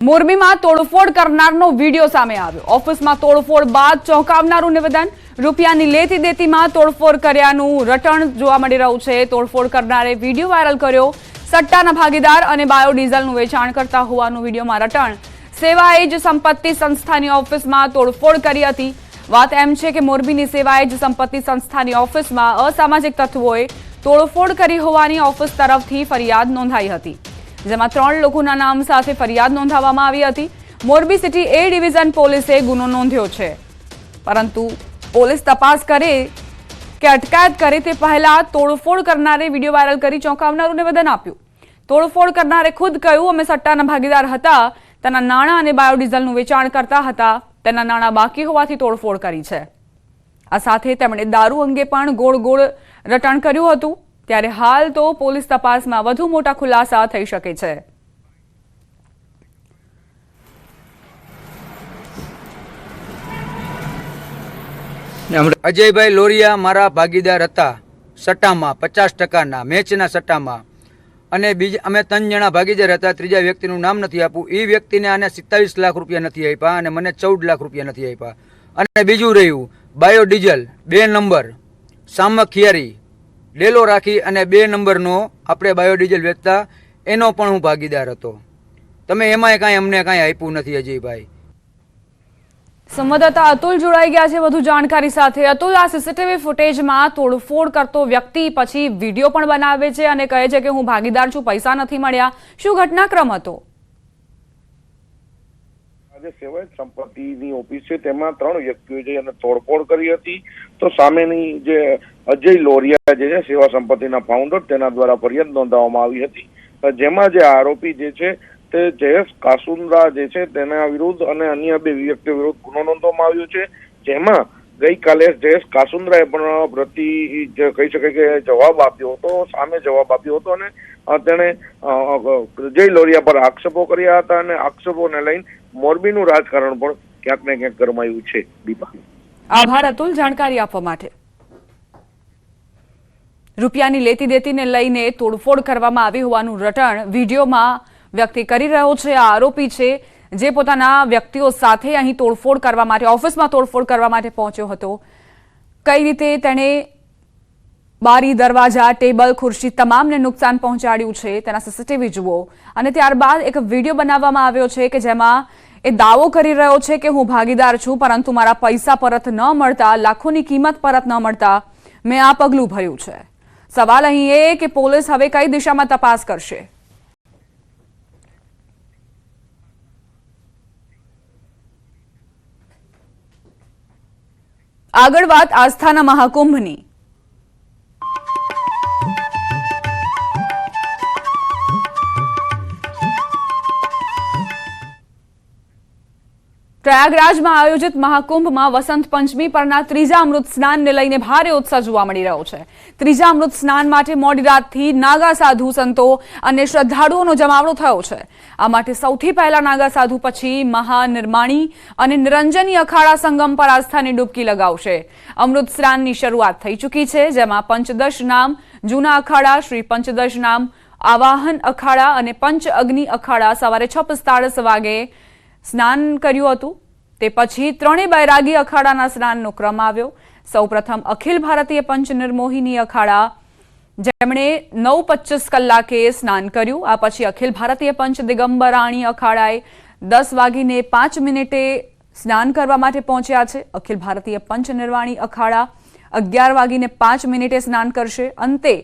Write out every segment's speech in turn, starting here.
મોરબીમાં તોડફોડ કરનારનો વિડીયો સામે આવ્યો। ઓફિસમાં તોડફોડ બાદ ચોંકાવનારું નિવેદન। રૂપિયાની લેતી દેતીમાં તોડફોડ કર્યાનું રટણ જોવા મળી રહ્યું છે। તોડફોડ કરનારે વિડીયો વાયરલ કર્યો। સટ્ટાના ભાગીદાર અને બાયોડીઝલનું વેચાણ કરતા હોવાનું વિડીયોમાં રટણ। સેવા એજ સંપત્તિ સંસ્થાની ઓફિસમાં તોડફોડ કરી હતી। વાત એમ છે કે મોરબીની સેવા એજ સંપત્તિ સંસ્થાની ઓફિસમાં અસામાજિક તત્વોએ તોડફોડ કરી હોવાની ઓફિસ તરફથી ફરિયાદ નોંધાઈ હતી, જેમાં 3 લોકોના નામ સાથે ફરિયાદ નોંધાવવામાં આવી હતી। મોરબી સિટી એ ડિવિઝન પોલીસે ગુનો નોંધ્યો છે, પરંતુ પોલીસ તપાસ કરે કે અટકાયત કરે તે પહેલા તોડફોડ કરનારે વિડીયો વાયરલ કરી ચોંકાવનારું નિવેદન આપ્યું। તોડફોડ કરનારે ખુદ કહ્યું, અમે સટ્ટાના ભાગીદાર હતા, તેના નાણાં અને બાયોડીઝલનું વેચાણ કરતા હતા, તેના નાણાં બાકી હોવાથી તોડફોડ કરી છે। આ સાથે તેમણે દારૂ અંગે પણ ગોળ રટણ કર્યું હતું। ત્યારે હાલ તો પોલીસ તપાસમાં વધુ મોટા ખુલાસા થઈ શકે છે। અજયભાઈ લોરિયા મારા ભાગીદાર હતા સટ્ટામાં 50%ના મેચના સટ્ટામાં, અને અમે 3 જણા ભાગીદાર હતા। ત્રીજા વ્યક્તિનું નામ નથી આપવું। એ વ્યક્તિને આને 27 લાખ રૂપિયા નથી આપ્યા અને મને 14 લાખ રૂપિયા નથી આપ્યા। અને બીજું રહ્યું બાયોડીઝલ 2 નંબર સામખિયારી ડેલો રાખી અને 2 નંબરનો આપણે બાયોડીઝલ વેચતા, એનો પણ હું ભાગીદાર હતો। તમે એમાંય કાંઈ અમને કાંઈ આપ્યું નથી અજયભાઈ। સંવાદદાતા અતુલ જોડાઈ ગયા છે વધુ જાણકારી સાથે। અતુલ, આ સીસીટીવી ફૂટેજમાં તોડફોડ કરતો વ્યક્તિ પછી વિડીયો પણ બનાવે છે અને કહે છે કે હું ભાગીદાર છું, પૈસા નથી મળ્યા, શું ઘટનાક્રમ હતો? આજે સેવા સંપત્તિની ઓફિસ છે, તેમાં 3 વ્યક્તિઓ છે અને તોડફોડ કરી હતી। તો સામેની જે અજય લોરિયા જે છે સેવા સંપત્તિના ફાઉન્ડર, તેના દ્વારા ફરિયાદ નોંધાવવામાં આવી હતી, જેમાં જે આરોપી જે છે તે જયેશ કાસુંદ્રા જે છે તેના વિરુદ્ધ અને અન્ય 2 વ્યક્તિઓ વિરુદ્ધ ગુનો નોંધવામાં આવ્યો છે। જેમાં ગઈકાલે જયેશ કાસુંદ્રાએ પણ કહી શકાય કે જવાબ આપ્યો હતો, સામે જવાબ આપ્યો હતો અને તેણે અજય લોરિયા પર આક્ષેપો કર્યા હતા અને આક્ષેપોને લઈને મોરબીનું રાજકારણ પણ ક્યાંક ને ક્યાંક ગરમાયું છે। દીપા, આભાર અતુલ જાણકારી આપવા માટે। રૂપિયાની લેતી દેતીને લઈને તોડફોડ કરવામાં આવી હોવાનું રટણ વિડીયોમાં વ્યક્તિ કરી રહ્યો છે। આ આરોપી છે જે પોતાના વ્યક્તિઓ સાથે અહીં તોડફોડ કરવા માટે, ઓફિસમાં તોડફોડ કરવા માટે પહોંચ્યો હતો। કઈ રીતે તેણે બારી, દરવાજા, ટેબલ, ખુરશી તમામને નુકસાન પહોંચાડ્યું છે તેના સીસીટીવી જુઓ। અને ત્યારબાદ એક વિડીયો બનાવવામાં આવ્યો છે કે જેમાં એ દાવો કરી રહ્યો છે કે હું ભાગીદાર છું, પરંતુ મારા પૈસા પરત ન મળતા, લાખોની કિંમત પરત ન મળતા મેં આ પગલું ભર્યું છે। સવાલ અહીં એ કે પોલીસ હવે કઈ દિશામાં તપાસ કરશે? આગળ વાત આસ્થાના મહાકુંભની। પ્રયાગરાજમાં આયોજિત મહાકુંભમાં વસંત પંચમી પરના ત્રીજા અમૃત સ્નાનને લઈને ભારે ઉત્સાહ જોવા મળી રહ્યો છે। ત્રીજા અમૃત સ્નાન માટે મોડી રાતથી નાગા સાધુ, સંતો અને શ્રદ્ધાળુઓનો જમાવડો થયો છે। આ માટે સૌથી પહેલા નાગા સાધુ, પછી મહાનિર્માણી અને નિરંજની અખાડા સંગમ પર આસ્થાની ડૂબકી લગાવશે। અમૃત સ્નાનની શરૂઆત થઈ ચૂકી છે, જેમાં પંચદશ નામ જૂના અખાડા, શ્રી પંચદશ નામ આવાહન અખાડા અને પંચ અગ્નિ અખાડા સવારે 6:45 વાગે સ્નાન કર્યું હતું। તે પછી 3 બૈરાગી અખાડાના સ્નાનનો ક્રમ આવ્યો। સૌપ્રથમ અખિલ ભારતીય પંચ નિર્મોહિની અખાડા, જેમણે 9:25 કલાકે સ્નાન કર્યું। આ પછી અખિલ ભારતીય પંચ દિગંબરાણી અખાડાએ 10:05 સ્નાન કરવા માટે પહોંચ્યા છે। અખિલ ભારતીય પંચ નિર્વાણી અખાડા 11:05 સ્નાન કરશે। અંતે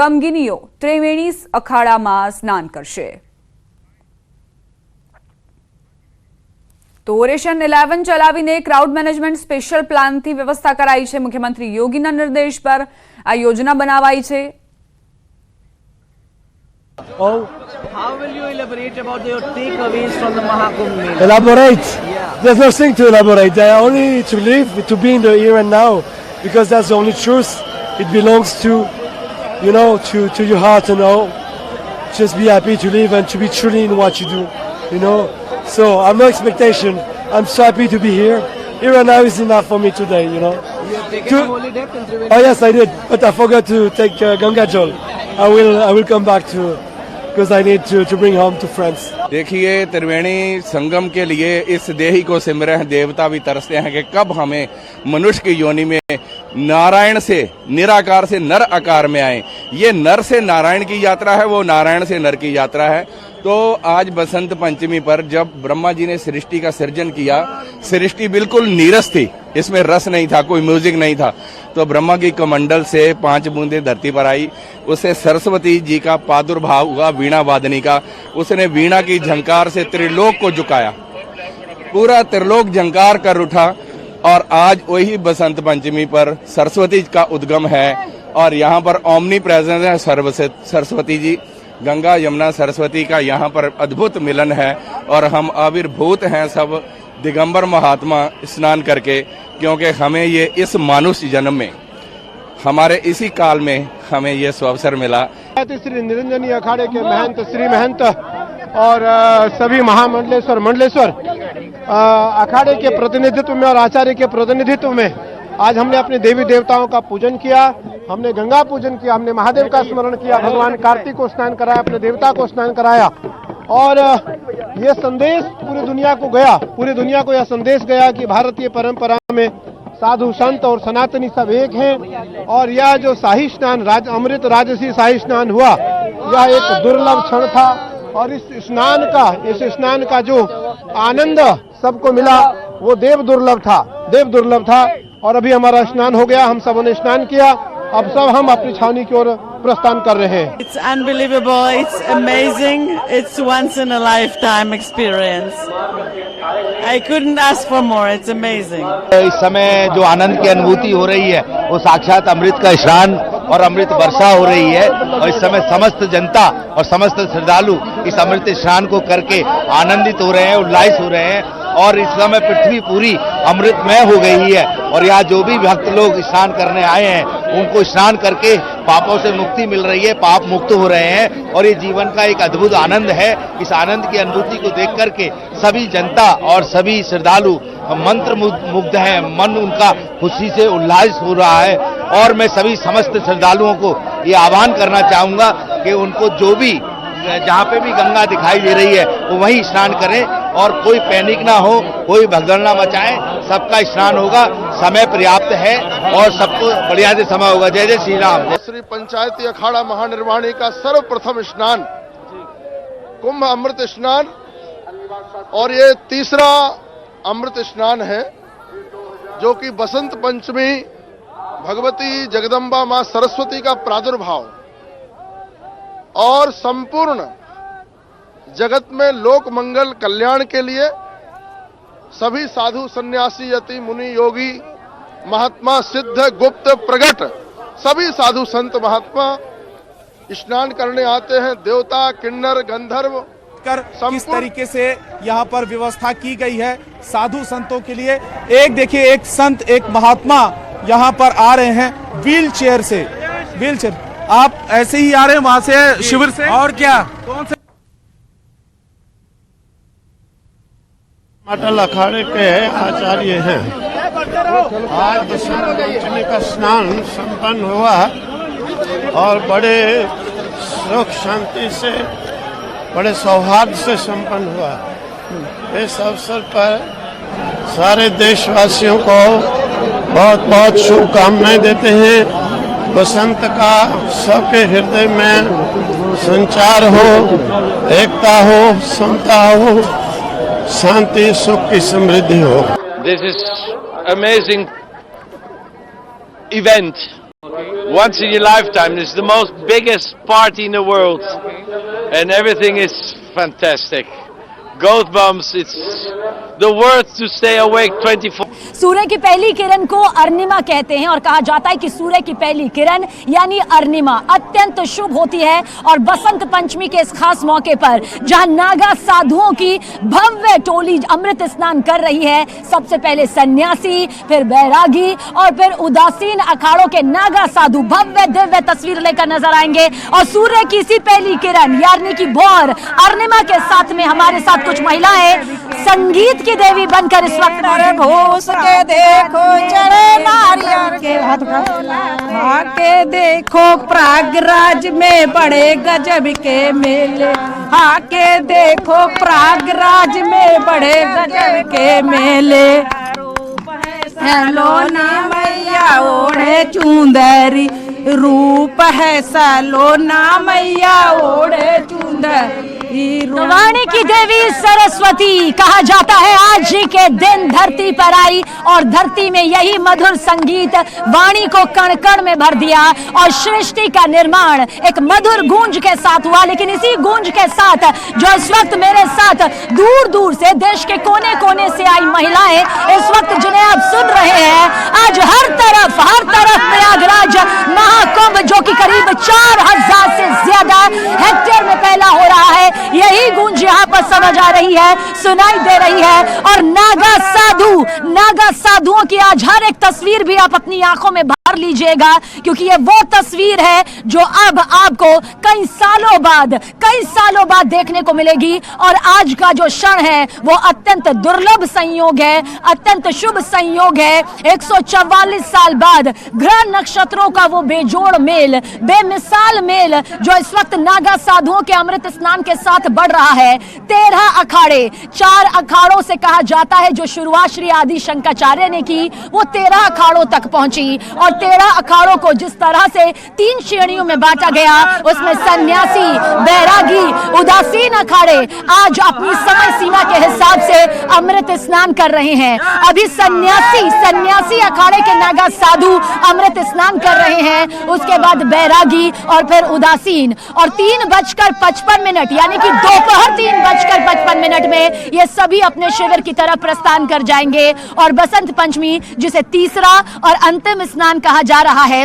ગમગીનીઓ ત્રિવેણી અખાડામાં સ્નાન કરશે। તો ઓપરેશન 11 ચલાવીને ક્રાઉડ મેનેજમેન્ટ સ્પેશિયલ પ્લાનથી વ્યવસ્થા કરાઈ છે। મુખ્યમંત્રી યોગીના નિર્દેશ પર આ યોજના બનાવાઈ છે। How will you elaborate about your takeaways from the Mahakumbh Mela? Elaborate? Yeah. There's nothing to elaborate. There are only to live, to be in the here and now, because that's the only truth. It belongs to, to your heart, Just be happy to live and to be truly in what you do, So I'm no expectation. I'm so happy to be here. Here and now is enough for me today, You have taken a holy depth in Oh yes, I did, but I forgot to take Ganga Jal. I will come back to because I need to bring home to France. देखिए, त्रिवेणी संगम के लिए इस देही को सिमरे हैं देवता भी तरसते हैं कि कब हमें मनुष्य की योनि में नारायण से निराकार से नर आकार में आए। ये नर से नारायण की यात्रा है, वो नारायण से नर की यात्रा है। तो आज बसंत पंचमी पर जब ब्रह्मा जी ने सृष्टि का सृजन किया, सृष्टि बिल्कुल नीरस थी, इसमें रस नहीं था, कोई म्यूजिक नहीं था। तो ब्रह्मा की कमंडल से 5 बूंदें धरती पर आई, उससे सरस्वती जी का प्रादुर्भाव हुआ वीणा वादनी का। उसने वीणा की झंकार से त्रिलोक को झुकाया, पूरा त्रिलोक झंकार कर उठा। और आज वही बसंत पंचमी पर सरस्वती का उद्गम है और यहाँ पर ओमनी प्रेजेंस है सरस्वती जी। गंगा यमुना सरस्वती का यहाँ पर अद्भुत मिलन है और हम आविर्भूत हैं सब दिगंबर महात्मा स्नान करके, क्योंकि हमें ये इस मानुष जन्म में हमारे इसी काल में हमें ये सुअवसर मिला। श्री निरंजनी अखाड़े के महंत श्री महंत और सभी मंडलेश्वर अखाड़े के प्रतिनिधित्व में और आचार्य के प्रतिनिधित्व में आज हमने अपने देवी देवताओं का पूजन किया, हमने गंगा पूजन किया, हमने महादेव का स्मरण किया, भगवान कार्तिक को स्नान कराया, अपने देवता को स्नान कराया। और ये संदेश पूरी दुनिया को यह संदेश गया कि भारतीय परंपरा में साधु संत और सनातनी सब एक हैं। और यह जो शाही स्नान अमृत राजसी शाही स्नान हुआ, यह एक दुर्लभ क्षण था और इस स्नान का जो आनंद सबको मिला वो देव दुर्लभ था। और अभी हमारा स्नान हो गया, हम सबों ने स्नान किया, अब सब हम अपनी छावनी की ओर प्रस्थान कर रहे हैं। It's unbelievable, it's amazing, it's once in a lifetime experience. I couldn't ask for more, it's amazing. इस समय जो आनंद की अनुभूति हो रही है वो साक्षात अमृत का स्नान और अमृत वर्षा हो रही है। और इस समय समस्त जनता और समस्त श्रद्धालु इस अमृत स्नान को करके आनंदित हो रहे हैं, उल्लास हो रहे हैं। और इस समय पृथ्वी पूरी अमृतमय हो गई है और यहाँ जो भी भक्त लोग स्नान करने आए हैं उनको स्नान करके पापों से मुक्ति मिल रही है, पाप मुक्त हो रहे हैं। और ये जीवन का एक अद्भुत आनंद है। इस आनंद की अनुभूति को देख करके सभी जनता और सभी श्रद्धालु मंत्र मुग्ध हैं, मन उनका खुशी से उल्लास हो रहा है। और मैं सभी समस्त श्रद्धालुओं को ये आह्वान करना चाहूंगा कि उनको जो भी जहाँ पे भी गंगा दिखाई दे रही है वो वहीं स्नान करें और कोई पैनिक ना हो, कोई भगदड़ ना मचाएं, सबका स्नान होगा, समय पर्याप्त है और सबको बढ़िया से समय होगा। जय जय श्री राम। श्री पंचायती अखाड़ा महानिर्वाणी का सर्वप्रथम स्नान कुंभ अमृत स्नान और ये तीसरा अमृत स्नान है जो कि बसंत पंचमी भगवती जगदम्बा मां सरस्वती का प्रादुर्भाव और संपूर्ण जगत में लोक मंगल कल्याण के लिए सभी साधु सन्यासी यति मुनि योगी महात्मा सिद्ध गुप्त प्रगट सभी साधु संत महात्मा स्नान करने आते हैं। देवता किन्नर गंधर्व किस तरीके से यहाँ पर व्यवस्था की गई है साधु संतों के लिए। एक देखिए, एक संत एक महात्मा यहाँ पर आ रहे हैं व्हील चेयर। आप ऐसे ही आ रहे हैं वहां से शिविर से? और क्या कौन से मटल अखाड़े के आचार्य हैं। आज बसंत पंचमी का स्नान संपन्न हुआ और बड़े सुख शांति से बड़े सौहार्द से संपन्न हुआ। इस अवसर पर सारे देशवासियों को बहुत बहुत शुभकामनाएं देते हैं। बसंत का सबके हृदय में संचार हो, एकता हो, समता हो, शांति सुख की समृद्धि हो। This is amazing event. Once in your lifetime. This is the most biggest party in the world. And everything is fantastic. Goat bumps, it's the worth to stay awake 24. सूर्य की पहली किरण को अर्णिमा कहते हैं और कहा जाता है कि सूर्य की पहली किरण यानी अर्णिमा अत्यंत शुभ होती है। और बसंत पंचमी के इस खास मौके पर जहां नागा साधुओं की भव्य टोली अमृत स्नान कर रही है, सबसे पहले सन्यासी, फिर बैरागी और फिर उदासीन अखाड़ों के नागा साधु भव्य दिव्य तस्वीर लेकर नजर आएंगे। और सूर्य की इसी पहली किरण यानी कि भोर अर्णिमा के साथ में हमारे साथ कुछ महिलाएं संगीत की देवी बनकर इस वक्त हो सके देखो चढ़े नारियल के आके देखो प्रयागराज में बड़े गजब के मेले, आके देखो प्रयागराज में बड़े गजब के मेले। सलोना मैया ओढ़े चुंदरी, रूप है सलोना मैया ओढ़े चुंदरी। वाणी की देवी सरस्वती कहा जाता है आज ही के दिन धरती पर आई और धरती में यही मधुर संगीत वाणी को कण कण में भर दिया और सृष्टि का निर्माण एक मधुर गूंज के साथ हुआ। लेकिन इसी गूंज के साथ जो इस वक्त मेरे साथ दूर दूर से देश के कोने कोने से आई महिलाएं इस वक्त जिन्हें आप सुन रहे हैं, आज हर तरफ प्रयागराज महाकुंभ जो कि करीब 4000 से ज्यादा हेक्टेयर में फैला हो रहा है, यही गूंज यहाँ पर समझ आ रही है, सुनाई दे रही है। और नागा साधुओं की आज हर एक तस्वीर भी आप अपनी आंखों में भर लीजिएगा, क्योंकि ये वो तस्वीर है जो अब आपको कई सालों बाद देखने को मिलेगी। और आज का जो क्षण है वो अत्यंत दुर्लभ संयोग है, अत्यंत शुभ संयोग है। 144 साल बाद ग्रह नक्षत्रों का वो बेजोड़ मेल, बेमिसाल मेल जो इस वक्त नागा साधुओं के अमृत स्नान के साथ बढ़ रहा है। 13 अखाड़े, 4 अखाड़ों से कहा जाता है जो शुरुआत श्री आदि शंकराचार्य ने की, वो 13 अखाड़ों तक पहुंची। और 13 अखाड़ों को जिस तरह से 3 श्रेणियों में बांटा गया, उसमें सन्यासी, बैरागी, उदासीन अखाड़े आज अपनी समय सीमा के हिसाब से अमृत स्नान कर रहे हैं। अभी सन्यासी अखाड़े के नागा साधु अमृत स्नान कर रहे हैं, उसके बाद बैरागी और फिर उदासीन। और 3:55 यानी कि दोपहर 3:55 में ये सभी अपने शिविर की तरफ प्रस्थान कर जाएंगे। और बसंत पंचमी, जिसे तीसरा और अंतिम स्नान कहा जा रहा है,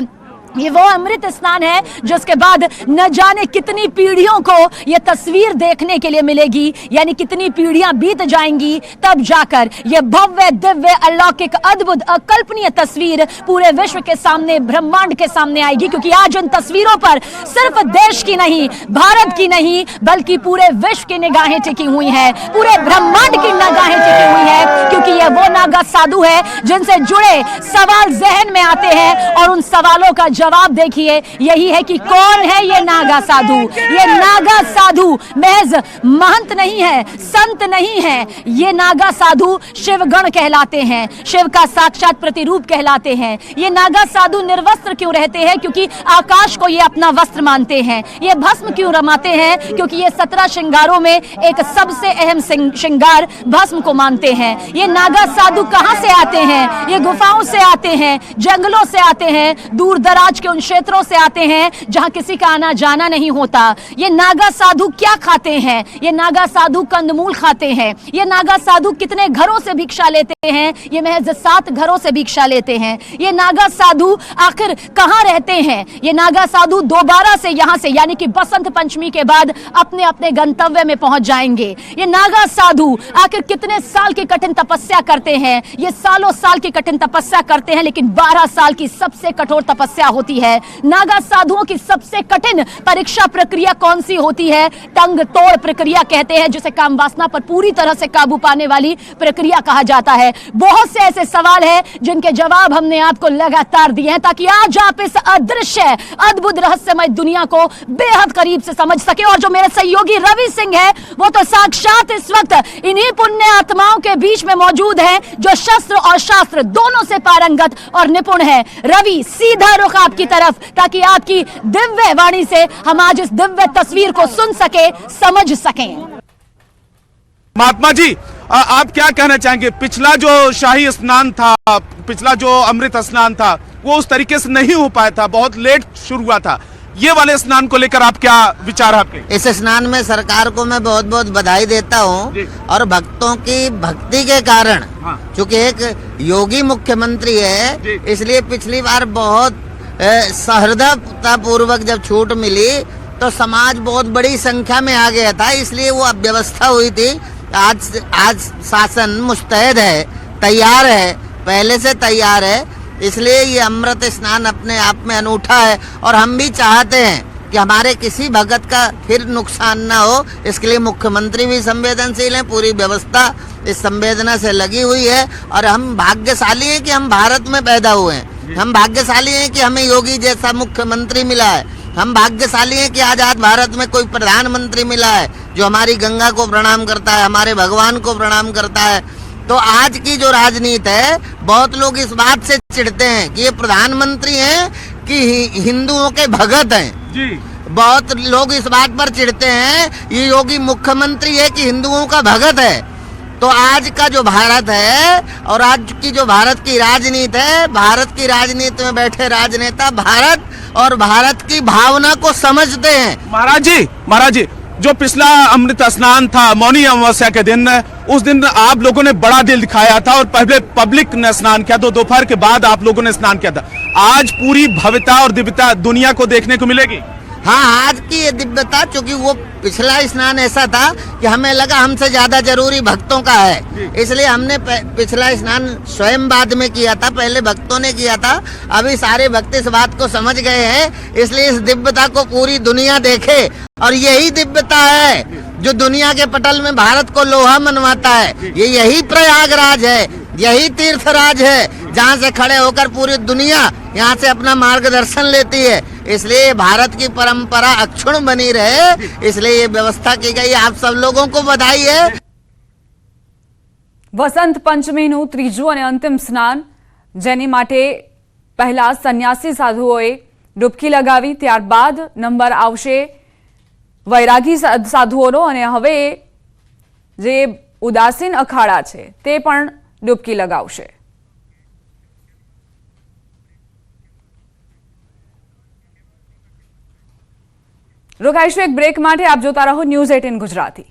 ये वो अमृत स्नान है जिसके बाद न जाने कितनी पीढ़ियों को ये तस्वीर देखने के लिए मिलेगी, यानी कितनी पीढ़ियां बीत जाएंगी, तब जाकर ये भव्य दिव्य अलौकिक अद्भुत अकल्पनीय तस्वीर पूरे विश्व के सामने, ब्रह्मांड के सामने आएगी। क्योंकि आज इन तस्वीरों पर सिर्फ देश की नहीं, भारत की नहीं, बल्कि पूरे विश्व की निगाहें टिकी हुई हैं, पूरे ब्रह्मांड की निगाहें टिकी हुई हैं। क्योंकि ये वो नागा साधु है जिनसे जुड़े सवाल जहन में आते हैं और उन सवालों का जवाब देखिए, यही है कि कौन है ये नागा साधु। ये नागा साधु महज महंत नहीं है, संत नहीं है, ये नागा साधु शिवगण कहलाते हैं, शिव का साक्षात प्रतिरूप कहलाते हैं। ये नागा साधु निर्वस्त्र क्यों रहते हैं? क्योंकि आकाश को ये अपना वस्त्र मानते हैं। ये भस्म क्यों रमाते हैं? क्योंकि ये 17 श्रृंगारों में एक सबसे अहम श्रृंगार भस्म को मानते हैं। ये नागा साधु कहां से आते हैं? ये गुफाओं से आते हैं, जंगलों से आते हैं, दूर दराज के उन क्षेत्रों से आते हैं जहां किसी का आना जाना नहीं होता। ये नागा साधु क्या खाते हैं? ये नागा साधु कंदमूल खाते हैं। ये नागा साधु कितने घरों से भिक्षा लेते हैं? ये महज 7 घरों से भिक्षा लेते हैं। ये नागा साधु आखिर कहां रहते हैं? ये नागा साधु दोबारा से यहां से यानी कि बसंत पंचमी के बाद अपने अपने गंतव्य में पहुंच जाएंगे। ये नागा साधु आखिर कितने साल की कठिन तपस्या करते हैं? ये सालों साल की कठिन तपस्या करते हैं, लेकिन 12 साल की सबसे कठोर तपस्या होती है। नागा साधुओं की सबसे कठिन परीक्षा प्रक्रिया कौन सी होती है? टंग तोड़ प्रक्रिया कहते हैं, जिसे काम वासना पर पूरी तरह से काबू पाने वाली प्रक्रिया कहा जाता है। बहुत से ऐसे सवाल हैं जिनके जवाब हमने आपको लगातार दिए हैं, ताकि आज आप इस अदृश्य अद्भुत रहस्यमय दुनिया को बेहद करीब से समझ सके। और जो मेरे सहयोगी रवि सिंह है, वो तो साक्षात इस वक्त इन्हीं पुण्य आत्माओं के बीच में मौजूद है, जो शस्त्र और शास्त्र दोनों से पारंगत और निपुण है। रवि, सीधा रुख आपकी तरफ, ताकि आपकी दिव्य वाणी से हम आज इस दिव्य तस्वीर को सुन सके, समझ सकें। महात्मा जी, आप क्या कहना चाहेंगे? पिछला जो शाही स्नान था, पिछला जो अमृत स्नान था, वो उस तरीके से नहीं हो पाया था, बहुत लेट शुरू हुआ था। ये वाले स्नान को लेकर आप क्या विचार है आपके? इस स्नान में सरकार को मैं बहुत बहुत बधाई देता हूँ, और भक्तों की भक्ति के कारण, चूंकि एक योगी मुख्यमंत्री है, इसलिए पिछली बार बहुत सहृदयता पूर्वक जब छूट मिली तो समाज बहुत बड़ी संख्या में आ गया था, इसलिए वो व्यवस्था हुई थी। आज शासन मुस्तैद है, तैयार है, पहले से तैयार है, इसलिए ये अमृत स्नान अपने आप में अनूठा है। और हम भी चाहते हैं कि हमारे किसी भगत का फिर नुकसान ना हो, इसके लिए मुख्यमंत्री भी संवेदनशील है, पूरी व्यवस्था इस संवेदना से लगी हुई है। और हम भाग्यशाली हैं कि हम भारत में पैदा हुए हैं, हम भाग्यशाली हैं कि हमें योगी जैसा मुख्यमंत्री मिला है, हम भाग्यशाली हैं कि आजाद भारत में कोई प्रधानमंत्री मिला है जो हमारी गंगा को प्रणाम करता है, हमारे भगवान को प्रणाम करता है। तो आज की जो राजनीति है, बहुत लोग इस बात से चिढ़ते हैं कि ये प्रधानमंत्री हैं कि हिंदुओं के भगत हैं जी। बहुत लोग इस बात पर चिढ़ते हैं ये योगी मुख्यमंत्री है कि हिंदुओं का भगत है। तो आज का जो भारत है और आज की जो भारत की राजनीति है, भारत की राजनीति में बैठे राजनेता भारत और भारत की भावना को समझते हैं। महाराज जी, जो पिछला अमृत स्नान था मौनी अमावस्या के दिन, उस दिन आप लोगों ने बड़ा दिल दिखाया था और पहले पब्लिक ने स्नान किया, तो दोपहर के बाद आप लोगों ने स्नान किया था। आज पूरी भव्यता और दिव्यता दुनिया को देखने को मिलेगी। हाँ, आज की ये दिव्यता, चूंकि वो पिछला स्नान ऐसा था कि हमें लगा हमसे ज्यादा जरूरी भक्तों का है, इसलिए हमने पिछला स्नान स्वयं बाद में किया था, पहले भक्तों ने किया था। अभी सारे भक्त इस बात को समझ गए हैं, इसलिए इस दिव्यता को पूरी दुनिया देखे। और यही दिव्यता है जो दुनिया के पटल में भारत को लोहा मनवाता है। यही प्रयागराज है, यही तीर्थराज है जहाँ से खड़े होकर पूरी दुनिया यहाँ से अपना मार्गदर्शन लेती है। इसलिए भारत की परंपरा अक्षुण्ण बनी रहे, इसलिए ये व्यवस्था की गई। आप सब लोगों को बधाई है। વસંત પંચમીનું ત્રીજું અને અંતિમ સ્નાન, જેની માટે પહેલા સંન્યાસી સાધુઓએ ડૂબકી લગાવી, ત્યારબાદ નંબર આવશે વૈરાગી સાધુઓનો, અને હવે જે ઉદાસીન અખાડા છે તે પણ ડૂબકી લગાવશે। રોકાઈશું એક બ્રેક માટે। આપ જોતા રહો ન્યૂઝ 18 ગુજરાતી।